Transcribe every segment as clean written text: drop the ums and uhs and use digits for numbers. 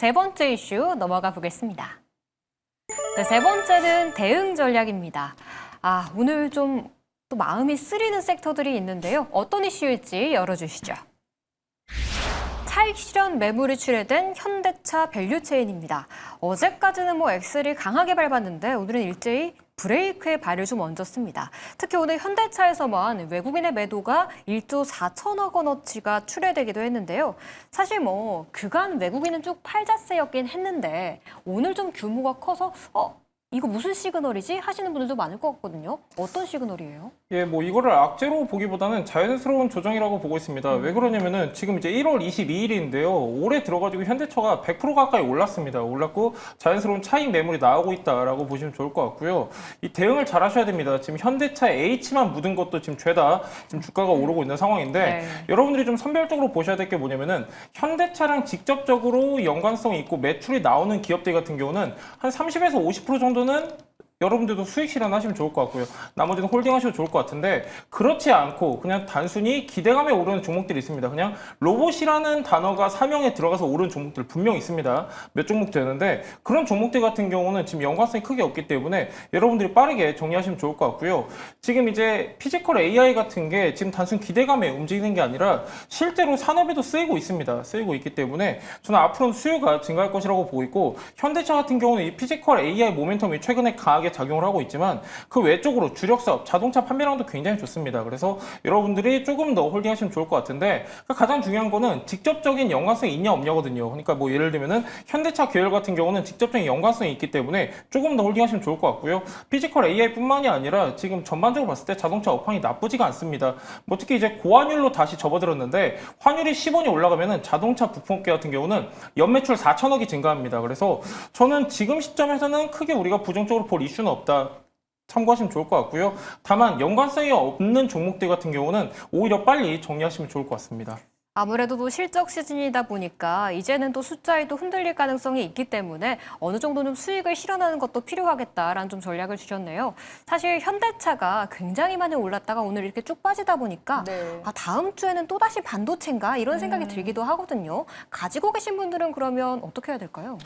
세 번째 이슈 넘어가 보겠습니다. 네, 세 번째는 대응 전략입니다. 오늘 좀 또 마음이 쓰리는 섹터들이 있는데요. 어떤 이슈일지 열어주시죠. 차익 실현 매물이 출회된 현대차 밸류체인입니다. 어제까지는 엑셀이 강하게 밟았는데 오늘은 일제히 브레이크의 발을 좀 얹었습니다. 특히 오늘 현대차에서만 외국인의 매도가 1조 4천억 원어치가 출회되기도 했는데요. 사실 그간 외국인은 쭉 팔자세였긴 했는데 오늘 좀 규모가 커서 이거 무슨 시그널이지? 하시는 분들도 많을 것 같거든요. 어떤 시그널이에요? 예, 이거를 악재로 보기보다는 자연스러운 조정이라고 보고 있습니다. 왜 그러냐면은 지금 이제 1월 22일인데요. 올해 들어가지고 현대차가 100% 가까이 올랐습니다. 올랐고 자연스러운 차익 매물이 나오고 있다라고 보시면 좋을 것 같고요. 이 대응을 잘 하셔야 됩니다. 지금 현대차 H만 묻은 것도 지금 죄다 지금 주가가 오르고 있는 상황인데 여러분들이 좀 선별적으로 보셔야 될 게 뭐냐면은 현대차랑 직접적으로 연관성이 있고 매출이 나오는 기업들 같은 경우는 한 30에서 50% 정도는 여러분들도 수익 실현하시면 좋을 것 같고요. 나머지는 홀딩하셔도 좋을 것 같은데 그렇지 않고 그냥 단순히 기대감에 오르는 종목들이 있습니다. 그냥 로봇이라는 단어가 사명에 들어가서 오르는 종목들 분명 있습니다. 몇 종목 되는데 그런 종목들 같은 경우는 지금 연관성이 크게 없기 때문에 여러분들이 빠르게 정리하시면 좋을 것 같고요. 지금 이제 피지컬 AI 같은 게 지금 단순 기대감에 움직이는 게 아니라 실제로 산업에도 쓰이고 있습니다. 쓰이고 있기 때문에 저는 앞으로는 수요가 증가할 것이라고 보고 있고 현대차 같은 경우는 이 피지컬 AI 모멘텀이 최근에 강하게 작용을 하고 있지만 그 외적으로 주력 사업, 자동차 판매량도 굉장히 좋습니다. 그래서 여러분들이 조금 더 홀딩하시면 좋을 것 같은데 가장 중요한 거는 직접적인 연관성이 있냐 없냐거든요. 그러니까 예를 들면은 현대차 계열 같은 경우는 직접적인 연관성이 있기 때문에 조금 더 홀딩하시면 좋을 것 같고요. 피지컬 AI뿐만이 아니라 지금 전반적으로 봤을 때 자동차 업황이 나쁘지가 않습니다. 특히 이제 고환율로 다시 접어들었는데 환율이 10원이 올라가면은 자동차 부품업계 같은 경우는 연매출 4천억이 증가합니다. 그래서 저는 지금 시점에서는 크게 우리가 부정적으로 볼 이슈는 없다. 참고하시면 좋을 것 같고요. 다만 연관성이 없는 종목들 같은 경우는 오히려 빨리 정리하시면 좋을 것 같습니다. 아무래도 또 실적 시즌이다 보니까 이제는 또 숫자에도 흔들릴 가능성이 있기 때문에 어느 정도는 수익을 실현하는 것도 필요하겠다라는 좀 전략을 주셨네요. 사실 현대차가 굉장히 많이 올랐다가 오늘 이렇게 쭉 빠지다 보니까 다음 주에는 또다시 반도체인가 이런 생각이 들기도 하거든요. 가지고 계신 분들은 그러면 어떻게 해야 될까요?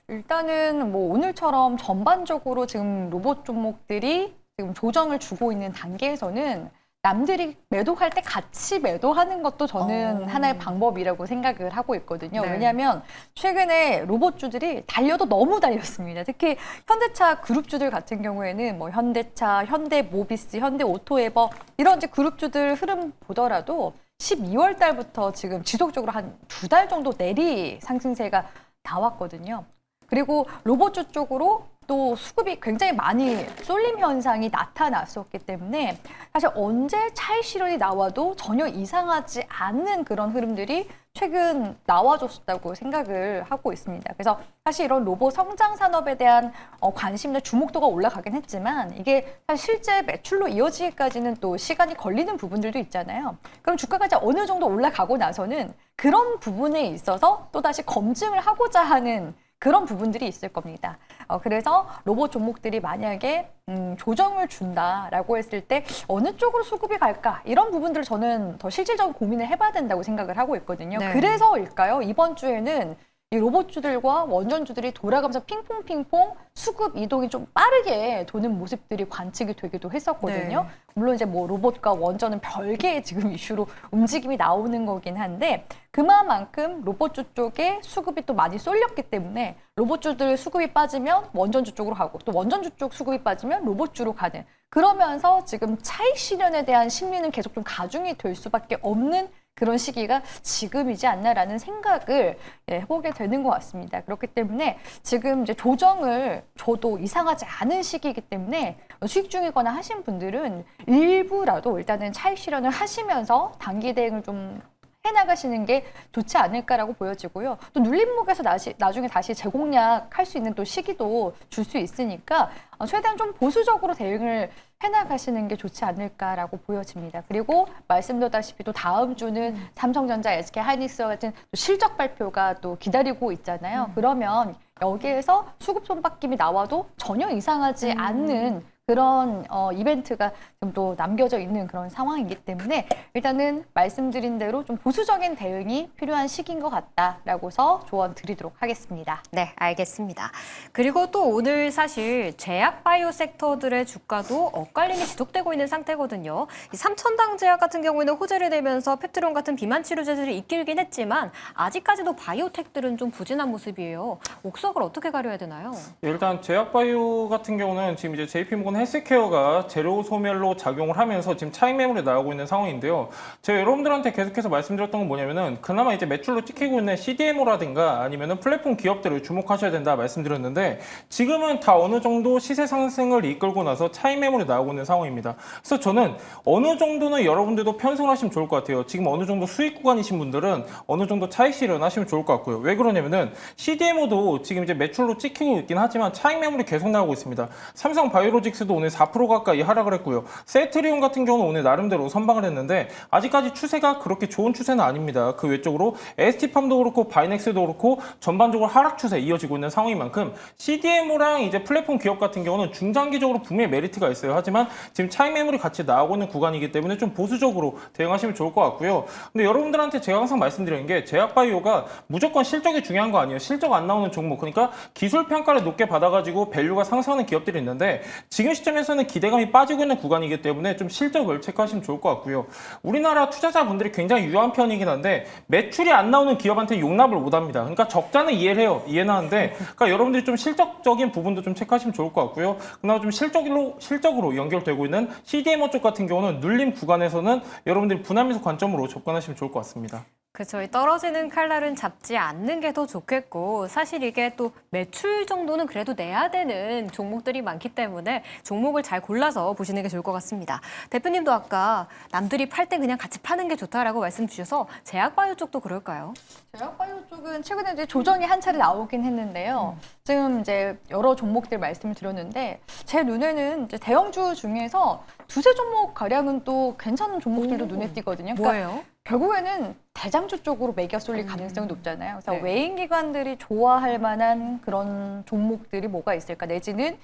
일단은 오늘처럼 전반적으로 지금 로봇 종목들이 지금 조정을 주고 있는 단계에서는 남들이 매도할 때 같이 매도하는 것도 저는 하나의 방법이라고 생각을 하고 있거든요. 왜냐하면 최근에 로봇주들이 달려도 너무 달렸습니다. 특히 현대차 그룹주들 같은 경우에는 현대차, 현대모비스, 현대오토에버 이런 이제 그룹주들 흐름 보더라도 12월 달부터 지금 지속적으로 한 2달 정도 내리 상승세가 나왔거든요. 그리고 로봇주 쪽으로 또 수급이 굉장히 많이 쏠림 현상이 나타났었기 때문에 사실 언제 차익 실현이 나와도 전혀 이상하지 않는 그런 흐름들이 최근 나와줬다고 생각을 하고 있습니다. 그래서 사실 이런 로봇 성장 산업에 대한 관심과 주목도가 올라가긴 했지만 이게 사실 실제 매출로 이어지기까지는 또 시간이 걸리는 부분들도 있잖아요. 그럼 주가가 이제 어느 정도 올라가고 나서는 그런 부분에 있어서 또다시 검증을 하고자 하는 그런 부분들이 있을 겁니다. 그래서 로봇 종목들이 만약에 조정을 준다라고 했을 때 어느 쪽으로 수급이 갈까? 이런 부분들을 저는 더 실질적인 고민을 해봐야 된다고 생각을 하고 있거든요. 그래서일까요? 이번 주에는 이 로봇주들과 원전주들이 돌아가면서 핑퐁핑퐁 수급 이동이 좀 빠르게 도는 모습들이 관측이 되기도 했었거든요. 물론 이제 로봇과 원전은 별개의 지금 이슈로 움직임이 나오는 거긴 한데 그만큼 로봇주 쪽에 수급이 또 많이 쏠렸기 때문에 로봇주들 수급이 빠지면 원전주 쪽으로 가고 또 원전주 쪽 수급이 빠지면 로봇주로 가는 그러면서 지금 차익 실현에 대한 심리는 계속 좀 가중이 될 수밖에 없는 그런 시기가 지금이지 않나라는 생각을 해보게 되는 것 같습니다. 그렇기 때문에 지금 이제 조정을 줘도 이상하지 않은 시기이기 때문에 수익 중이거나 하신 분들은 일부라도 일단은 차익 실현을 하시면서 단기 대응을 좀 해나가시는 게 좋지 않을까라고 보여지고요. 또 눌림목에서 나중에 다시 재공략할 수 있는 또 시기도 줄 수 있으니까 최대한 좀 보수적으로 대응을 해나가시는 게 좋지 않을까라고 보여집니다. 그리고 말씀드렸다시피 또 다음 주는 삼성전자, SK하이닉스와 같은 또 실적 발표가 또 기다리고 있잖아요. 그러면 여기에서 수급 손바뀜이 나와도 전혀 이상하지 않는 그런 이벤트가 좀 또 남겨져 있는 그런 상황이기 때문에 일단은 말씀드린 대로 좀 보수적인 대응이 필요한 시기인 것 같다라고서 조언 드리도록 하겠습니다. 네, 알겠습니다. 그리고 또 오늘 사실 제약 바이오 섹터들의 주가도 엇갈림이 지속되고 있는 상태거든요. 이 삼천당 제약 같은 경우에는 호재를 내면서 펩트론 같은 비만 치료제들을 이끌긴 했지만 아직까지도 바이오텍들은 좀 부진한 모습이에요. 옥석을 어떻게 가려야 되나요? 일단 제약바이오 같은 경우는 지금 이제 JP모건 헬스케어가 재료 소멸로 작용을 하면서 지금 차익 매물이 나오고 있는 상황인데요. 제가 여러분들한테 계속해서 말씀드렸던 건 뭐냐면은 그나마 이제 매출로 찍히고 있는 CDMO라든가 아니면은 플랫폼 기업들을 주목하셔야 된다 말씀드렸는데 지금은 다 어느 정도 시세 상승을 이끌고 나서 차익 매물이 나오고 있는 상황입니다. 그래서 저는 어느 정도는 여러분들도 편성하시면 좋을 것 같아요. 지금 어느 정도 수익 구간이신 분들은 어느 정도 차익 실현하시면 좋을 것 같고요. 왜 그러냐면은 CDMO도 지금 이제 매출로 찍히고 있긴 하지만 차익 매물이 계속 나오고 있습니다. 삼성 바이오로직스도 오늘 4% 가까이 하락을 했고요. 셀트리온 같은 경우는 오늘 나름대로 선방을 했는데 아직까지 추세가 그렇게 좋은 추세는 아닙니다. 그 외적으로 ST팜도 그렇고 바이넥스도 그렇고 전반적으로 하락 추세 이어지고 있는 상황인 만큼 CDMO랑 이제 플랫폼 기업 같은 경우는 중장기적으로 분명히 메리트가 있어요. 하지만 지금 차익 매물이 같이 나오고 있는 구간이기 때문에 좀 보수적으로 대응하시면 좋을 것 같고요. 근데 여러분들한테 제가 항상 말씀드리는 게 제약바이오가 무조건 실적이 중요한 거 아니에요. 실적 안 나오는 종목, 그러니까 기술 평가를 높게 받아가지고 밸류가 상승하는 기업들이 있는데 지금 시점에서는 기대감이 빠지고 있는 구간이기 때문에 좀 실적을 체크하시면 좋을 것 같고요. 우리나라 투자자분들이 굉장히 유한 편이긴 한데 매출이 안 나오는 기업한테 용납을 못합니다. 그러니까 적자는 이해를 해요. 이해는 하는데 그러니까 여러분들이 좀 실적적인 부분도 좀 체크하시면 좋을 것 같고요. 그나마 좀 실적으로 연결되고 있는 CDMO 쪽 같은 경우는 눌림 구간에서는 여러분들이 분할매수 관점으로 접근하시면 좋을 것 같습니다. 그렇죠. 떨어지는 칼날은 잡지 않는 게 더 좋겠고 사실 이게 또 매출 정도는 그래도 내야 되는 종목들이 많기 때문에 종목을 잘 골라서 보시는 게 좋을 것 같습니다. 대표님도 아까 남들이 팔 때 그냥 같이 파는 게 좋다라고 말씀 주셔서 제약바이오 쪽도 그럴까요? 제약바이오 쪽은 최근에 이제 조정이 한 차례 나오긴 했는데요. 지금 이제 여러 종목들 말씀을 드렸는데 제 눈에는 이제 대형주 중에서 두세 종목 가량은 또 괜찮은 종목들도 눈에 띄거든요. 그러니까 뭐예요? 결국에는 대장주 쪽으로 매겨 쏠릴 가능성이 높잖아요. 그래서 네. 외인 기관들이 좋아할 만한 그런 종목들이 뭐가 있을까? 내지는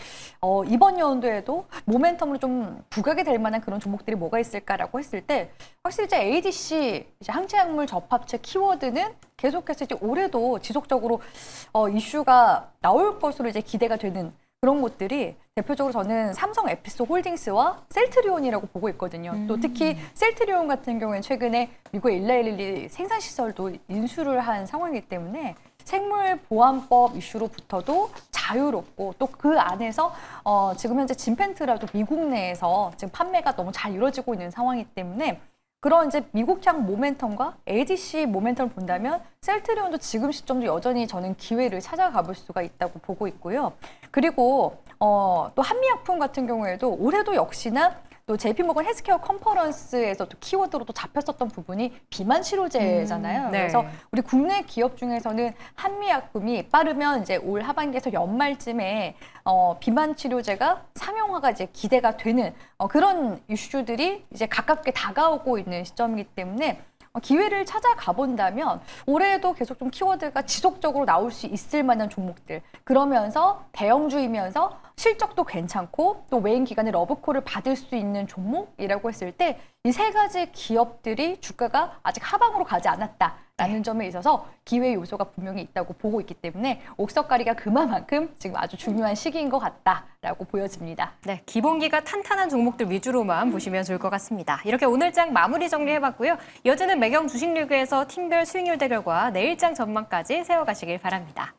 이번 연도에도 모멘텀으로 좀 부각이 될 만한 그런 종목들이 뭐가 있을까라고 했을 때 확실히 이제 ADC, 이제 항체약물 접합체 키워드는 계속해서 이제 올해도 지속적으로 이슈가 나올 것으로 이제 기대가 되는 그런 곳들이 대표적으로 저는 삼성 에피소 홀딩스와 셀트리온이라고 보고 있거든요. 또 특히 셀트리온 같은 경우에는 최근에 미국 일라일리 생산시설도 인수를 한 상황이기 때문에 생물보안법 이슈로부터도 자유롭고 또 그 안에서 지금 현재 진펜트라도 미국 내에서 지금 판매가 너무 잘 이루어지고 있는 상황이기 때문에 그런 이제 미국향 모멘텀과 ADC 모멘텀을 본다면 셀트리온도 지금 시점도 여전히 저는 기회를 찾아가 볼 수가 있다고 보고 있고요. 그리고 또 한미약품 같은 경우에도 올해도 역시나 또 JP모건 헬스케어 컨퍼런스에서 또 키워드로 또 잡혔었던 부분이 비만 치료제잖아요. 네. 그래서 우리 국내 기업 중에서는 한미약품이 빠르면 이제 올 하반기에서 연말쯤에 비만 치료제가 상용화가 이제 기대가 되는 그런 이슈들이 이제 가깝게 다가오고 있는 시점이기 때문에 기회를 찾아가 본다면 올해에도 계속 좀 키워드가 지속적으로 나올 수 있을 만한 종목들, 그러면서 대형주이면서 실적도 괜찮고 또 외인 기관의 러브콜을 받을 수 있는 종목이라고 했을 때 이 세 가지 기업들이 주가가 아직 하방으로 가지 않았다라는 점에 있어서 기회 요소가 분명히 있다고 보고 있기 때문에 옥석가리가 그만큼 지금 아주 중요한 시기인 것 같다라고 보여집니다. 네, 기본기가 탄탄한 종목들 위주로만 보시면 좋을 것 같습니다. 이렇게 오늘 장 마무리 정리해봤고요. 이어지는 매경 주식 리그에서 팀별 수익률 대결과 내일장 전망까지 세워가시길 바랍니다.